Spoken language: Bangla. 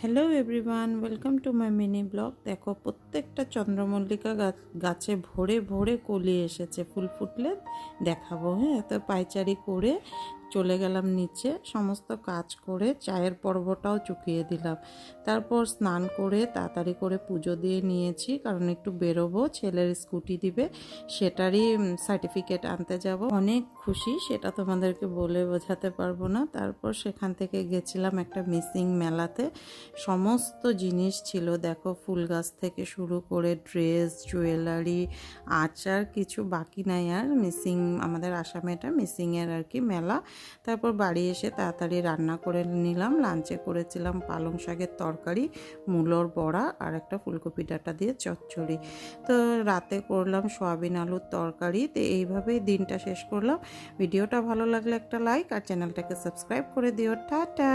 Hello everyone, welcome to my mini blog. দেখো, প্রত্যেকটা চন্দ্রমল্লিকা গাছে ভরে ভরে কলি এসেছে। ফুল ফুটলে দেখাবো। হ্যাঁ, তো পায়চারি করে চলে গেলাম নিচে, সমস্ত কাজ করে চায়ের পর্বটাও চুকিয়ে দিলাম। তারপর স্নান করে তাড়াতাড়ি করে পুজো দিয়ে নিয়েছি, কারণ একটু বেরোবো, ছেলের স্কুটি দিবে, সেটারই সার্টিফিকেট আনতে যাব। অনেক খুশি, সেটা তোমাদেরকে বলে বোঝাতে পারবো না। তারপর সেখান থেকে গেছিলাম একটা মিসিং মেলাতে। সমস্ত জিনিস ছিল, দেখো, ফুল গাছ থেকে শুরু করে ড্রেস, জুয়েলারি, আচার, কিছু বাকি নাই আর। মিসিং, আমাদের আসামে এটা মিসিংয়ের আর কি মেলা। তারপর বাড়ি এসে তাড়াতাড়ি রান্না করে নিলাম। লাঞ্চে করেছিলাম পালং শাকের তরকারি, মূলোর বড়া আর একটা ফুলকপি ডাঁটা দিয়ে চচ্চড়ি। তো রাতে করলাম সয়াবিন আলুর তরকারি। তো এইভাবেই দিনটা শেষ করলাম। ভিডিওটা ভালো লাগলে একটা লাইক আর চ্যানেলটাকে সাবস্ক্রাইব করে দিও। টাটা।